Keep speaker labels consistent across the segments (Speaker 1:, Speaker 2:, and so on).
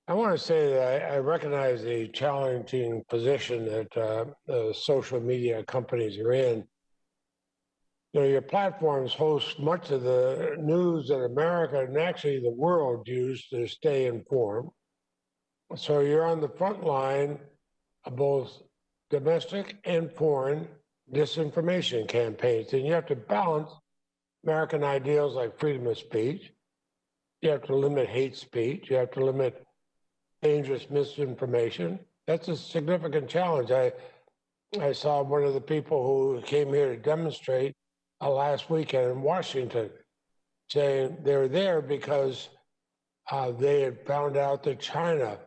Speaker 1: I want to say that I recognize the challenging position that the social media companies are in. You know, your platforms host much of the news that America and actually the world use to stay informed. So you're on the front line of both domestic and foreign disinformation campaigns, and you have to balance American ideals like freedom of speech. You have to limit hate speech. You have to limit dangerous misinformation. That's a significant challenge. I saw one of the people who came here to demonstrate last weekend in Washington saying they were there because they had found out that China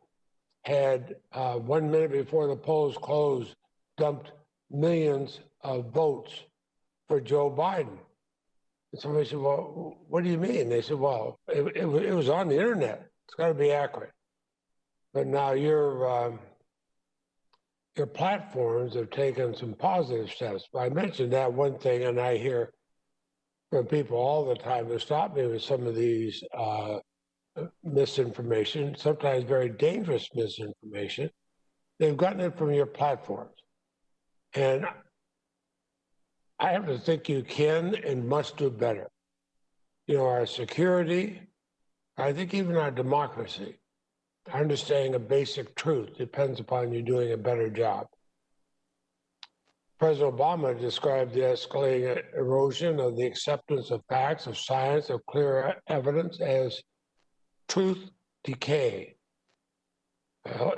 Speaker 1: had 1 minute before the polls closed dumped millions of votes for Joe Biden. And somebody said, well, what do you mean? They said, well, it was on the internet. It's got to be accurate. But now your platforms have taken some positive steps. I mentioned that one thing, and I hear from people all the time to stop me with some of these misinformation, sometimes very dangerous misinformation. They've gotten it from your platforms. And I have to think you can and must do better. You know, our security, I think even our democracy, understanding a basic truth depends upon you doing a better job. President Obama described the escalating erosion of the acceptance of facts, of science, of clear evidence as truth decay. Well,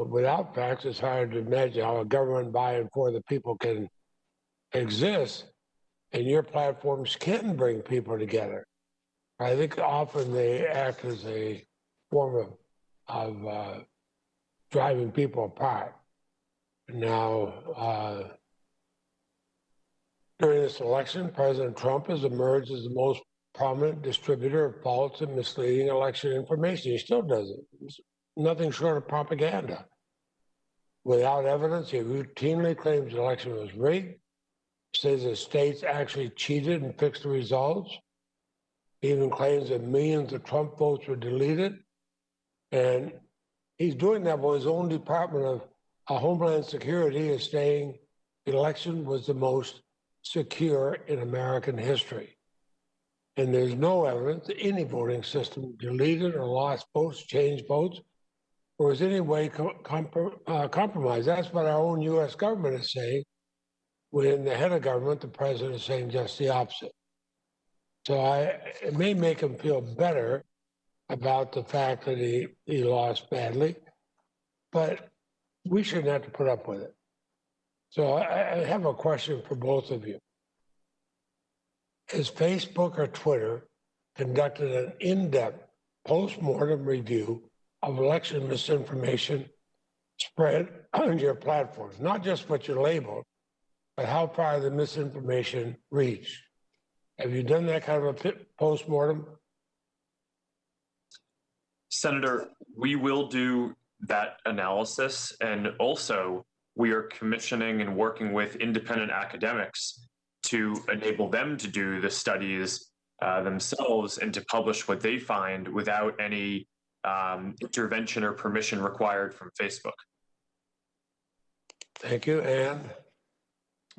Speaker 1: without facts, it's hard to imagine how a government by and for the people can exist, and your platforms can bring people together. I think often they act as a form of driving people apart. Now, during this election, President Trump has emerged as the most prominent distributor of false and misleading election information. He still does it. It's nothing short of propaganda. Without evidence, he routinely claims the election was rigged, says that states actually cheated and fixed the results. He even claims that millions of Trump votes were deleted. And he's doing that while his own Department of Homeland Security is saying the election was the most secure in American history. And there's no evidence that any voting system deleted or lost votes, changed votes, or was any way compromised. That's what our own U.S. government is saying, when the head of government, the president, is saying just the opposite. So it may make him feel better about the fact that he lost badly, but we shouldn't have to put up with it. So I have a question for both of you. Has Facebook or Twitter conducted an in-depth post-mortem review of election misinformation spread on your platforms? Not just what you labeled, but how far the misinformation reached. Have you done that kind of a post-mortem?
Speaker 2: Senator, we will do that analysis, and also we are commissioning and working with independent academics to enable them to do the studies themselves and to publish what they find without any intervention or permission required from Facebook.
Speaker 1: Thank you, Ann.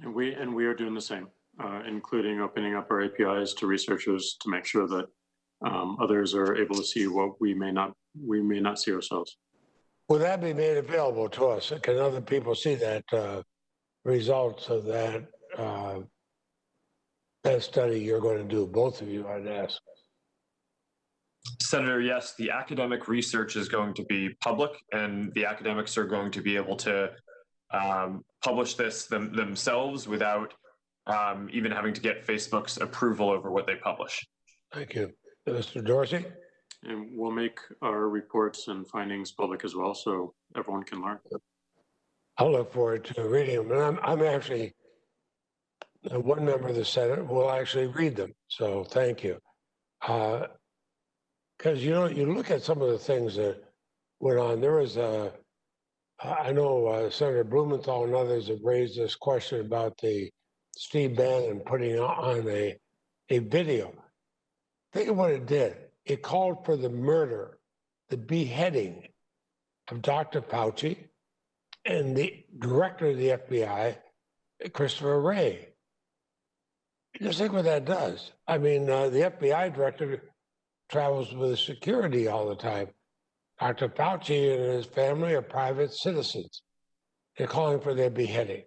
Speaker 3: And we are doing the same, including opening up our APIs to researchers to make sure that others are able to see what we may not see ourselves.
Speaker 1: Will that be made available to us? Can other people see that results of that that study you're going to do? Both of you, I'd ask.
Speaker 2: Senator, yes, the academic research is going to be public, and the academics are going to be able to publish this themselves without even having to get Facebook's approval over what they publish.
Speaker 1: Thank you. Mr. Dorsey?
Speaker 3: And we'll make our reports and findings public as well, so everyone can learn.
Speaker 1: I'll look forward to reading them. And I'm actually one member of the Senate who will actually read them. So thank you. Because, you look at some of the things that went on. There was I know Senator Blumenthal and others have raised this question about the Steve Bannon putting on a video. Think of what it did. It called for the murder the beheading of Dr. Fauci and the director of the FBI, Christopher Wray. Just think what that does. I mean, the FBI director travels with security all the time. Dr. Fauci and his family are private citizens. They're calling for their beheading.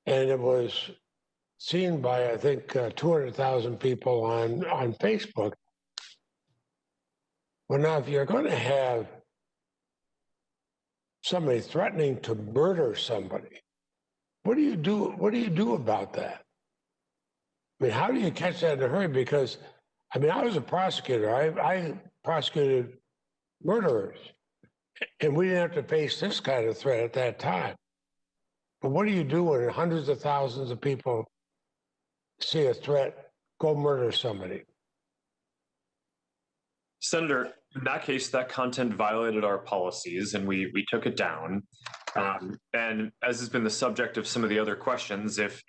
Speaker 1: And it was seen by, I think, 200,000 people on Facebook. Well, now, if you're going to have somebody threatening to murder somebody, what do you do? What do you do about that? I mean, how do you catch that in a hurry? Because, I mean, I was a prosecutor. I prosecuted murderers, and we didn't have to face this kind of threat at that time. But what do you do when hundreds of thousands of people see a threat, go murder somebody?
Speaker 2: Senator, in that case, that content violated our policies and we took it down. And as has been the subject of some of the other questions, if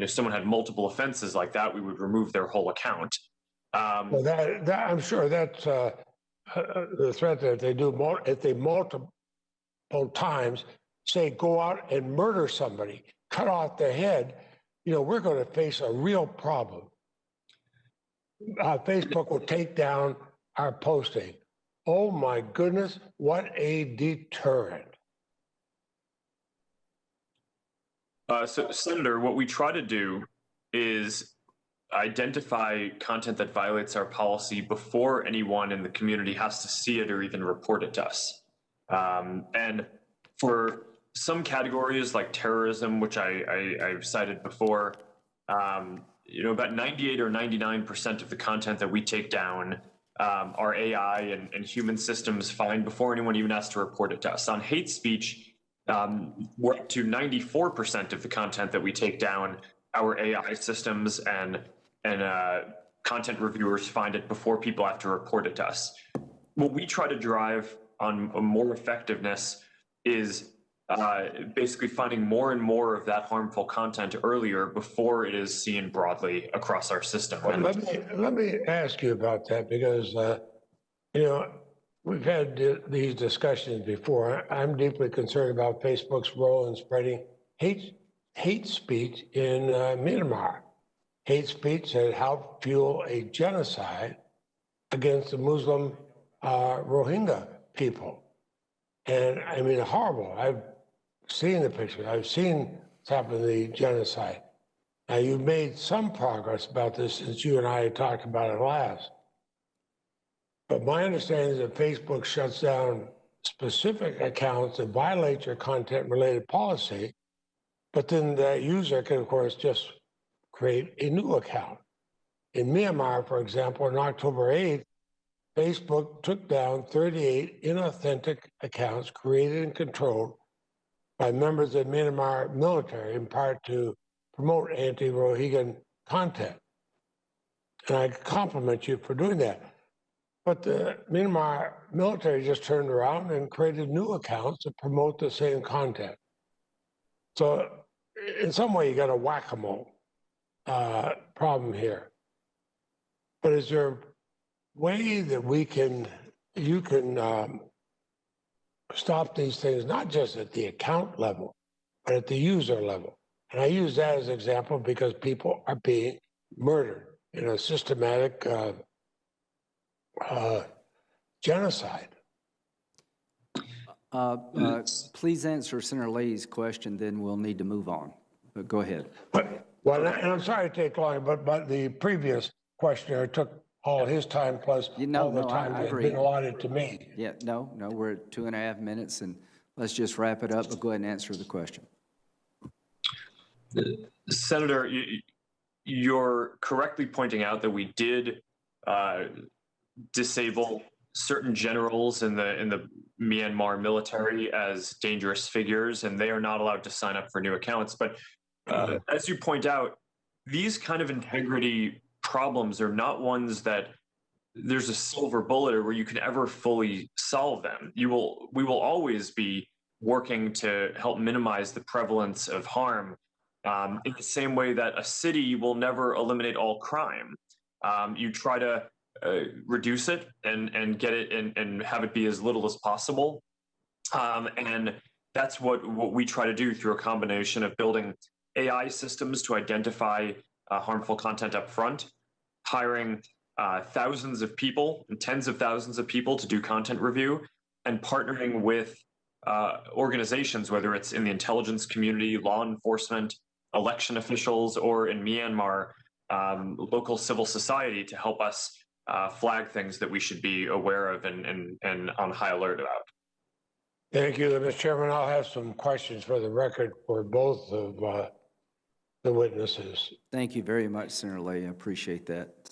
Speaker 2: someone had multiple offenses like that, we would remove their whole account.
Speaker 1: Well, that I'm sure that's the threat that they do. If they multiple times say go out and murder somebody, cut off their head, we're going to face a real problem. Facebook will take down our posting. Oh my goodness, what a deterrent.
Speaker 2: So, Senator, what we try to do is identify content that violates our policy before anyone in the community has to see it or even report it to us. And for some categories like terrorism, which I've cited before, about 98 or 99% of the content that we take down our AI and human systems find before anyone even has to report it to us. On hate speech, we're up to 94% of the content that we take down, our AI systems and content reviewers find it before people have to report it to us. What we try to drive on more effectiveness is basically finding more and more of that harmful content earlier before it is seen broadly across our system.
Speaker 1: Well, let me ask you about that because we've had these discussions before. I'm deeply concerned about Facebook's role in spreading hate speech in Myanmar. Hate speech that helped fuel a genocide against the Muslim Rohingya people. And I mean, horrible. I've seen the pictures. I've seen what's happened to the genocide. Now, you've made some progress about this since you and I talked about it last. But my understanding is that Facebook shuts down specific accounts that violate your content-related policy, but then the user can, of course, just create a new account. In Myanmar, for example, on October 8th, Facebook took down 38 inauthentic accounts created and controlled by members of the Myanmar military, in part to promote anti-Rohingya content. And I compliment you for doing that. But the Myanmar military just turned around and created new accounts to promote the same content. So in some way, you got a whack-a-mole problem here. But is there a way that you can stop these things, not just at the account level, but at the user level? And I use that as an example because people are being murdered in a systematic genocide.
Speaker 4: Please answer Senator Leahy's question, then we'll need to move on. But go ahead.
Speaker 1: Well, and I'm sorry to take long, but the previous questioner took all his time plus all the time that had been allotted to me.
Speaker 4: Yeah, no, we're at 2.5 minutes, and let's just wrap it up, but go ahead and answer the question.
Speaker 2: Senator, you're correctly pointing out that we did disable certain generals in the Myanmar military as dangerous figures, and they are not allowed to sign up for new accounts. But as you point out, these kind of integrity problems are not ones that there's a silver bullet or where you can ever fully solve them. We will always be working to help minimize the prevalence of harm in the same way that a city will never eliminate all crime. You try to reduce it and get it and have it be as little as possible. And that's what we try to do through a combination of building AI systems to identify harmful content up front, hiring thousands of people and tens of thousands of people to do content review, and partnering with organizations, whether it's in the intelligence community, law enforcement, election officials, or in Myanmar, local civil society to help us flag things that we should be aware of and on high alert about.
Speaker 1: Thank you, Mr. Chairman. I'll have some questions for the record for both of the witnesses.
Speaker 4: Thank you very much, Senator Leahy. I appreciate that.